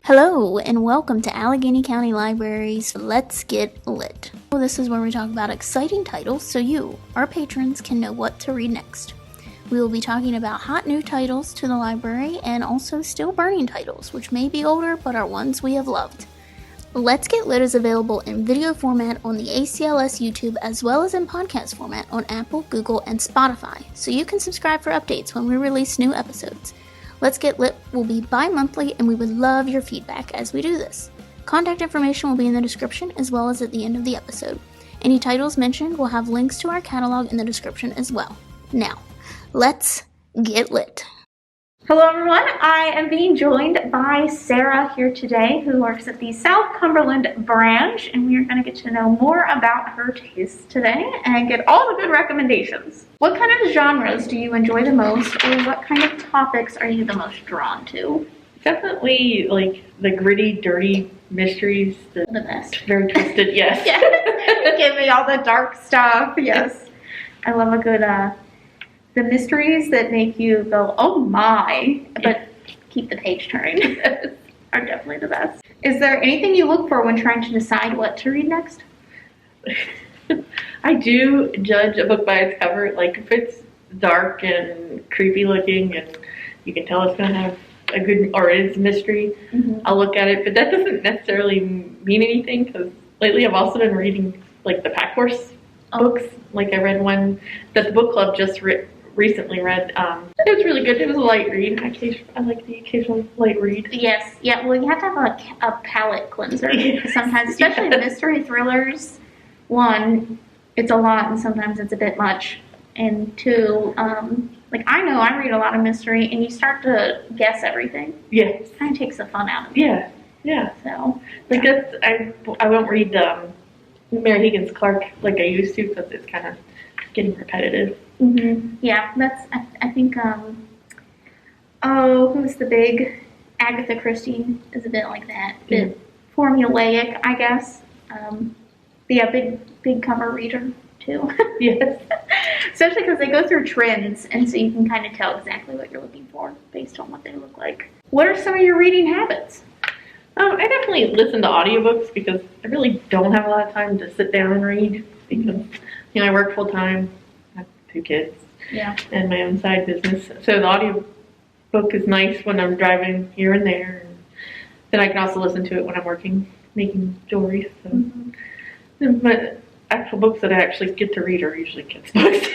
Hello, and welcome to Allegheny County Library's Let's Get Lit. This is where we talk about exciting titles so you, our patrons, can know what to read next. We will be talking about hot new titles to the library and also still burning titles, which may be older but are ones we have loved. Let's Get Lit is available in video format on the ACLS YouTube as well as in podcast format on Apple, Google, and Spotify, so you can subscribe for updates when we release new episodes. Let's Get Lit will be bi-monthly, and we would love your feedback as we do this. Contact information will be in the description as well as at the end of the episode. Any titles mentioned will have links to our catalog in the description as well. Now, let's get lit. Hello everyone, I am being joined by Sarah here today, who works at the South Cumberland branch, and we are going to get to know more about her tastes today and get all the good recommendations. What kind of genres do you enjoy the most, or what kind of topics are you the most drawn to? Definitely like the gritty, dirty mysteries. The best. Very twisted, yes. Yes. Give me all the dark stuff, yes. I love a good, the mysteries that make you go, oh my, but keep the page turning are definitely the best. Is there anything you look for when trying to decide what to read next? I do judge a book by its cover. Like if it's dark and creepy looking and you can tell it's going to have a good, or it's a mystery, I'll look at it. But that doesn't necessarily mean anything, because lately I've also been reading like the Pack Horse books. Like I read one that the book club just recently read. It was really good. It was a light read. I like the occasional light read. Yes. Yeah. Well, you have to have a palate cleanser sometimes, especially mystery thrillers. One, it's a lot, and sometimes it's a bit much. And two, like I know I read a lot of mystery, and you start to guess everything. Yeah. It kind of takes the fun out of it. Yeah. Yeah. So like that's I won't read Mary Higgins Clark like I used to, because it's kind of getting repetitive. Yeah, that's, I think, who's the big, Agatha Christie is a bit like that, a bit formulaic, I guess. Yeah, big cover reader, too. Yes. Especially because they go through trends, and so you can kind of tell exactly what you're looking for based on what they look like. What are some of your reading habits? I definitely listen to audiobooks, because I really don't have a lot of time to sit down and read, because, I work full time. 2 kids, and my own side business. So the audiobook is nice when I'm driving here and there. And then I can also listen to it when I'm working, making jewelry. So. But actual books that I actually get to read are usually kids' books.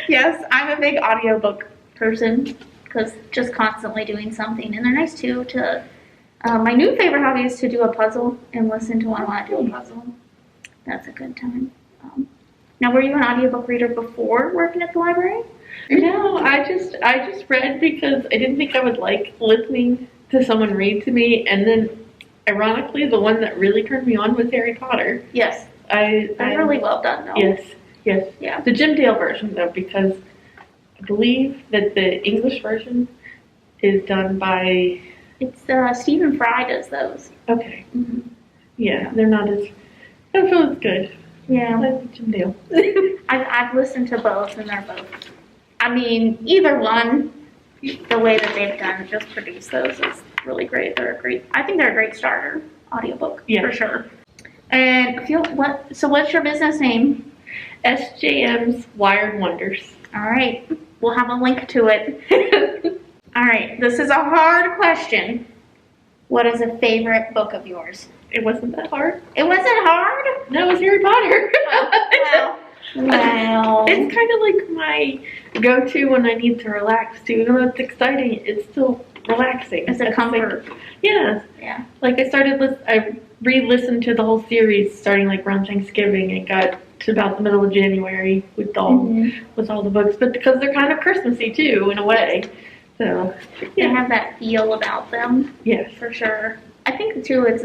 Yes, I'm a big audiobook person, because just constantly doing something. And they're nice too to, my new favorite hobby is to do a puzzle and listen to one while I do a puzzle. That's a good time. Now, were you an audiobook reader before working at the library? No, I just read because I didn't think I would like listening to someone read to me. And then, ironically, the one that really turned me on was Harry Potter. Yes. That's really well done, though. Yes. Yeah. The Jim Dale version, though, because I believe that the English version is done by... It's Stephen Fry does those. Okay. Yeah, they're not as... I don't feel as good. Yeah. I like Jim Dale. I've listened to both, and they're both. I mean, either one, the way that they've done just produce those is really great. I think they're a great starter audiobook, for sure. And what's your business name? SJM's Wired Wonders. All right. We'll have a link to it. All right. This is a hard question. What is a favorite book of yours? It wasn't that hard. It wasn't hard? No, it was Harry Potter. Wow. It's kind of like my go-to when I need to relax too. Even though it's exciting, it's still relaxing. It's a comfort. Yeah. Like I re-listened to the whole series starting like around Thanksgiving, and got to about the middle of January with all the books. But because they're kind of Christmassy too, in a way. So they have that feel about them. Yes, for sure. I think too, it's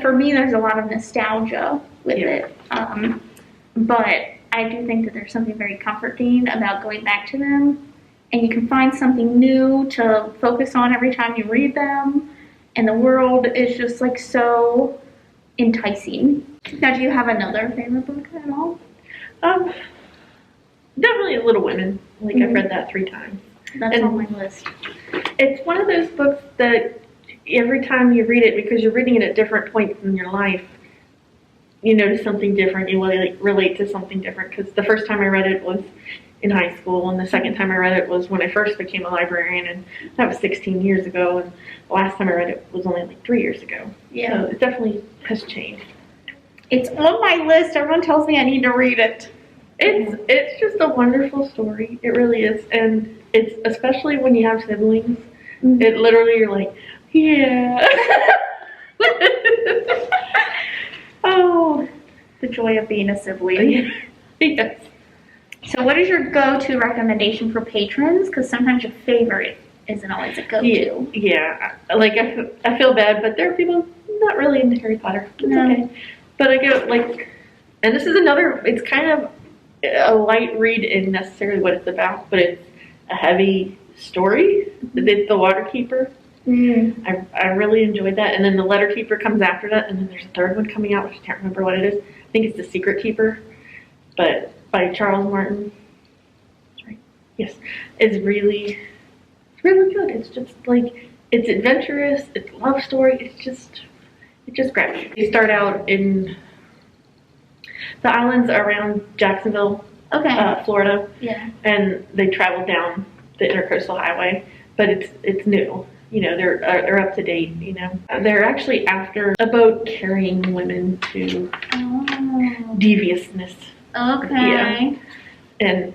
for me, there's a lot of nostalgia with it. But I do think that there's something very comforting about going back to them, and you can find something new to focus on every time you read them, and the world is just like so enticing. Now, do you have another favorite book at all? Definitely Little Women. Like I've read that 3 times. That's on my list. It's one of those books that every time you read it, because you're reading it at different points in your life, you notice something different. You relate to something different. Because the first time I read it was in high school, and the second time I read it was when I first became a librarian, and that was 16 years ago. And the last time I read it was only like 3 years ago. Yeah. So it definitely has changed. It's on my list. Everyone tells me I need to read it. It's just a wonderful story. It really is, and it's especially when you have siblings. Mm-hmm. It literally, you're like, yeah. Oh, the joy of being a sibling. Yes. So what is your go-to recommendation for patrons? Because sometimes your favorite isn't always a go-to. Yeah. Like, I feel bad, but there are people not really into Harry Potter. It's okay. But I go, like, and this is another, it's kind of a light read in necessarily what it's about, but it's a heavy story. It's The Waterkeeper. I really enjoyed that. And then The Letter Keeper comes after that, and then there's a third one coming out, which I can't remember what it is. I think it's The Secret Keeper, but by Charles Martin. Right. Yes. It's really good. It's just like, it's adventurous, it's a love story, it just grabs you. You start out in the islands around Jacksonville, Florida. Yeah. And they travel down the Intercoastal Highway, but it's new. You know, they're up to date. You know, they're actually after a boat carrying women to deviousness. Okay. Yeah. And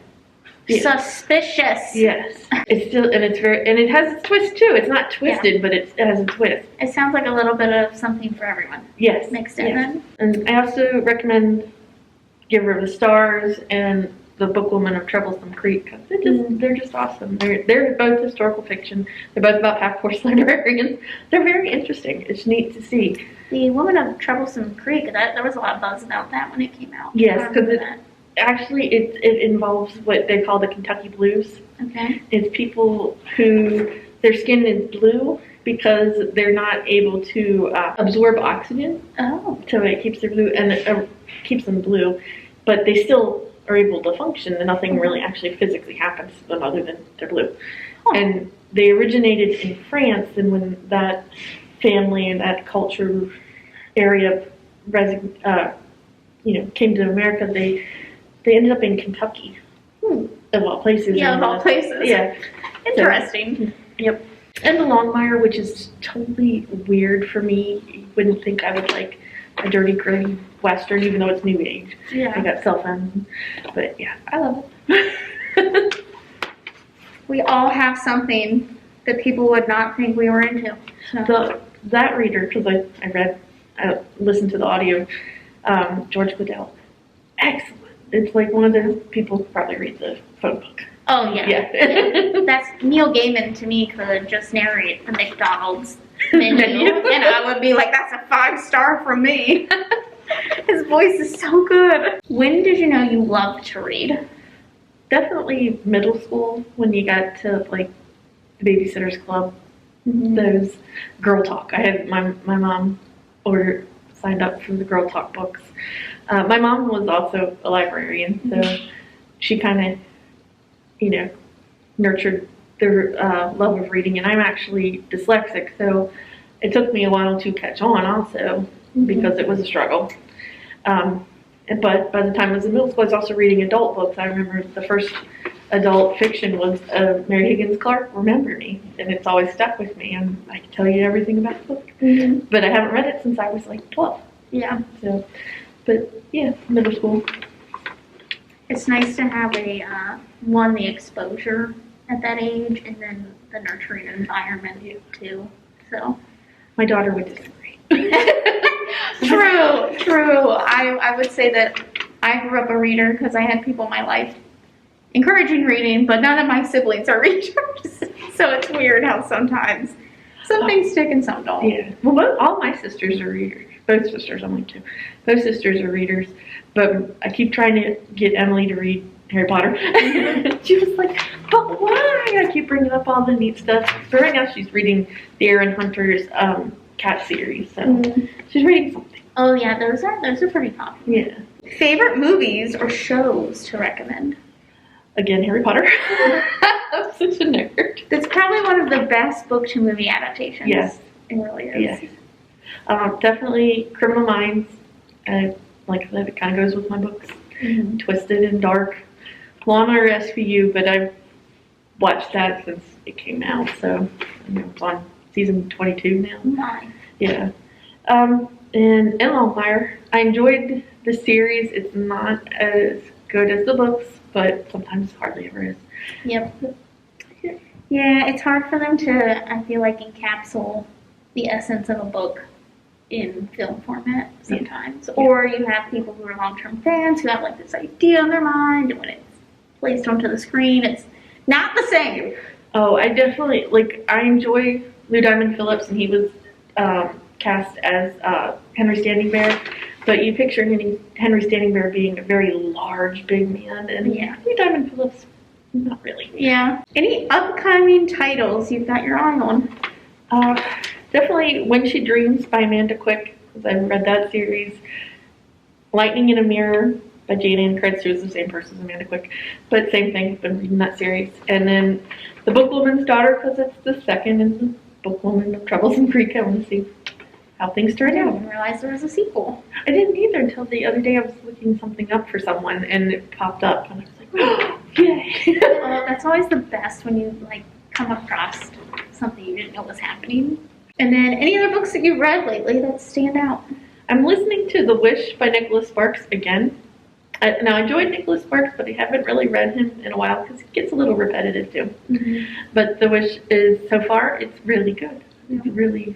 suspicious. yes, it's still, and it has its twist too. It's not twisted, but it has a twist. It sounds like a little bit of something for everyone. Yes, Mixed in. yes. And I also recommend Giver of the Stars and The Bookwoman of Troublesome Creek, because they're just awesome. They're both historical fiction. They're both about pack horse librarians. They're very interesting. It's neat to see. The Woman of Troublesome Creek, there was a lot of buzz about that when it came out. Yes, because it involves what they call the Kentucky Blues. Okay. It's people who their skin is blue because they're not able to absorb oxygen. Oh. So it keeps their blue, and it keeps them blue, but they still are able to function, and nothing really actually physically happens to them other than they're blue. Oh. And they originated in France, and when that family and that culture area came to America, they ended up in Kentucky. Of all places. Yeah, of all places. Yeah. Interesting. So, yep. And the Longmire, which is totally weird for me. You wouldn't think I would like a dirty, gritty Western, even though it's new age. Yeah. I got cell phones. But yeah, I love it. We all have something that people would not think we were into. So. That reader, because I listened to the audio, George Goodell. Excellent. It's like one of those people who probably read the phone book. Oh, yeah. Yeah. That's Neil Gaiman to me could just narrate the McDonald's menu, and I would be like, that's a 5-star from me. His voice is so good. When did you know you loved to read? Definitely middle school, when you got to like the Babysitter's Club, those Girl Talk. I had my mom signed up for the Girl Talk books. My mom was also a librarian, so she kind of, nurtured the love of reading. And I'm actually dyslexic, so it took me a while to catch on also, because it was a struggle. But by the time I was in middle school, I was also reading adult books. I remember the first adult fiction was Mary Higgins Clark, Remember Me, and it's always stuck with me, and I can tell you everything about the book. But I haven't read it since I was like 12. Yeah. So, but yeah, middle school. It's nice to have the exposure at that age, and then the nurturing environment too. So, my daughter would disagree. True. I would say that I grew up a reader because I had people in my life encouraging reading, but none of my siblings are readers. So it's weird how sometimes some things stick and some don't. Yeah. Well, all my sisters are readers. Both sisters, I'm like 2. Both sisters are readers, but I keep trying to get Emily to read Harry Potter. She was like, but why? I keep bringing up all the neat stuff. But right now she's reading the Aaron Hunter's cat series, so she's reading something. Oh yeah, those are pretty popular. Yeah. Favorite movies or shows to recommend? Again, Harry Potter. I'm such a nerd. That's probably one of of the best book to movie adaptations. Yes. It really is. Yes. Definitely Criminal Minds. Like that, it kind of goes with my books. Mm-hmm. Twisted and Dark. Law & Order SVU, but I've watched that since it came out, so it's on season 22 now. Nice. Yeah. And Longmire. I enjoyed the series. It's not as good as the books, but sometimes hardly ever is. Yep. Yeah, it's hard for them to, I feel like, encapsulate the essence of a book in film format sometimes. Yeah. Or you have people who are long-term fans who have like this idea in their mind, and when it's placed onto the screen, it's not the same. Oh, I definitely, I enjoy Lou Diamond Phillips, and he was cast as Henry Standing Bear, but you picture Henry Standing Bear being a very large, big man, and Lou Diamond Phillips, not really. Yeah. Any upcoming titles you've got your eye on? Definitely When She Dreams by Amanda Quick, because I've read that series. Lightning in a Mirror by Jane Ann Kretz, who's the same person as Amanda Quick, but same thing, I've been reading that series. And then The Bookwoman's Daughter, because it's the second in the Bookwoman of Troubles in Creek. I want to see how things turn out. I didn't realize there was a sequel. I didn't either until the other day. I was looking something up for someone, and it popped up, and I was like, oh, yay. Well, that's always the best when you come across something you didn't know was happening. And then any other books that you've read lately that stand out? I'm listening to The Wish by Nicholas Sparks again. Now, I enjoyed Nicholas Sparks, but I haven't really read him in a while because it gets a little repetitive too. Mm-hmm. But The Wish is, so far, it's really good. It's really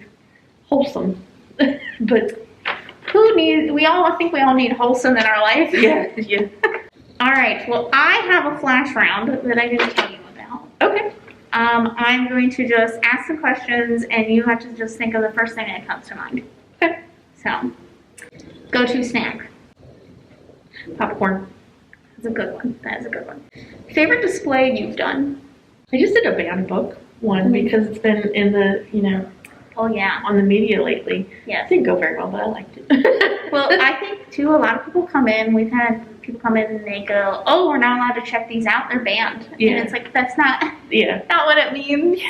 wholesome. But I think we all need wholesome in our life. yeah. All right, well, I have a flash round that I didn't tell you about. Okay. I'm going to just ask some questions, and you have to just think of the first thing that comes to mind. Okay. So, go-to snack. Popcorn. That's a good one. That is a good one. Favorite display you've done? I just did a banned book one because it's been in the, Oh, yeah. on the media lately. Yes. It didn't go very well, but I liked it. Well, I think, too, a lot of people come in. We've had people come in and they go, oh, we're not allowed to check these out. They're banned. Yeah. And it's like, that's not, Yeah. not what it means.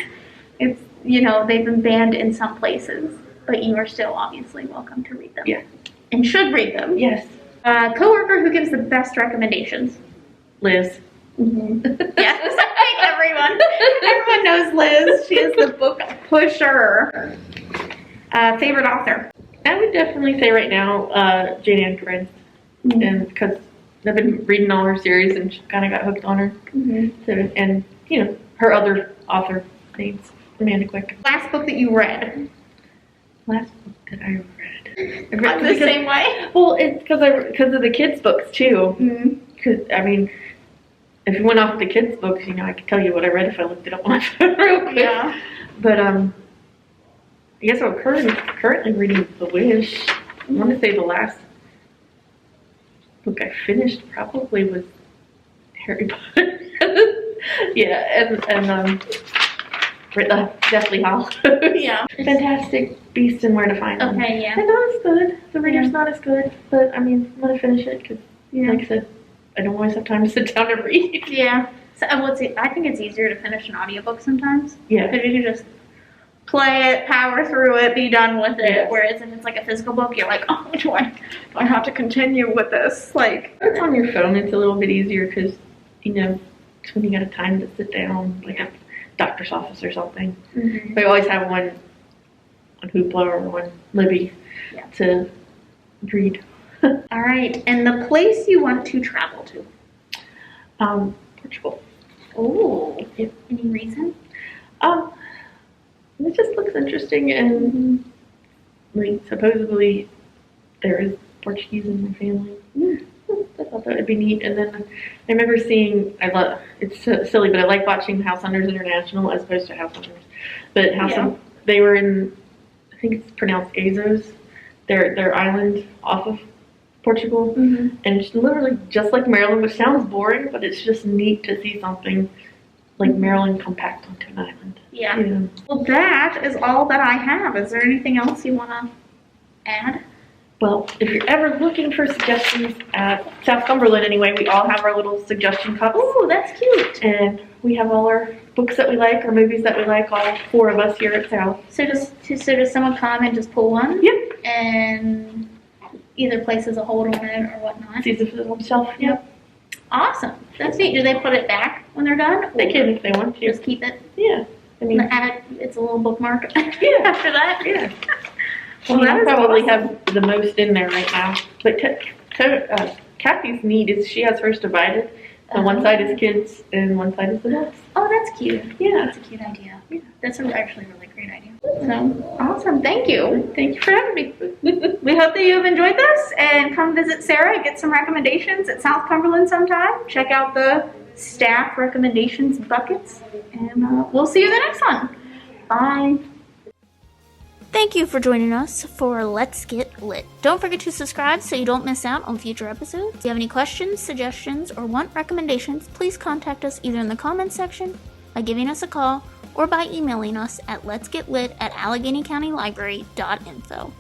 It's, they've been banned in some places, but you are still obviously welcome to read them. Yeah. And should read them. Yes. Coworker who gives the best recommendations. Liz. Mm-hmm. Yes, I think everyone knows Liz. She is the book pusher. Favorite author? I would definitely say right now, Jane Ann Kretz, and because I've been reading all her series and she kind of got hooked on her. Mm-hmm. So, and her other author name's Amanda Quick. Last book that you read? Last book that I read. I'm the same way. Well, it's because of the kids' books too. Because if you went off the kids' books, I could tell you what I read if I looked it up on my phone real quick. Yeah. But I guess I'm currently reading The Wish. I want to say the last book I finished probably was Harry Potter. Yeah, and Deathly Hallows. Yeah. Fantastic Beasts and Where to Find Them. Okay, yeah. I know it's good. The reader's not as good, but I'm gonna finish it because, like I said, I don't always have time to sit down and read. Yeah. So I think it's easier to finish an audiobook sometimes. Yeah. Because you can just play it, power through it, be done with it. Yes. Whereas if it's like a physical book, you're like, oh, do I have to continue with this? If it's on your phone, it's a little bit easier because, it's when you got a time to sit down, like a doctor's office or something. Mm-hmm. But I always have one on Hoopla or on Libby to read. All right. And the place you want to travel to? Portugal. Oh. Any reason? It just looks interesting, and supposedly there is Portuguese in my family. I thought that would be neat. And then I remember seeing, it's so silly, but I like watching House Hunters International as opposed to House Hunters. But they were in, I think it's pronounced Azores, their island off of Portugal. Mm-hmm. And it's literally just like Maryland, which sounds boring, but it's just neat to see something like Maryland compact onto an island. Yeah. Well, that is all that I have. Is there anything else you want to add? Well, if you're ever looking for suggestions at South Cumberland anyway, we all have our little suggestion cups. Ooh, that's cute. And we have all our books that we like, or movies that we like, all 4 of us here at South. So does someone come and just pull one? Yep. And either places a hold on it or whatnot? Sees it on the shelf. Yep. Awesome. That's neat. Do they put it back when they're done? They can if they want to. Just keep it? Yeah. I mean, It's a little bookmark yeah. after that? Yeah. Well, that I is probably awesome. have the most in there right now. But Kathy's neat is she has hers divided. So one side is kids and one side is adults. Oh, that's cute. Yeah. That's a cute idea. Yeah. That's actually a really great idea. So, awesome. Thank you. Thank you for having me. We hope that you have enjoyed this and come visit Sarah and get some recommendations at South Cumberland sometime. Check out the staff recommendations buckets. And we'll see you in the next one. Bye. Thank you for joining us for Let's Get Lit. Don't forget to subscribe so you don't miss out on future episodes. If you have any questions, suggestions, or want recommendations, please contact us either in the comments section, by giving us a call, or by emailing us at letsgetlit@AlleghenyCountyLibrary.info.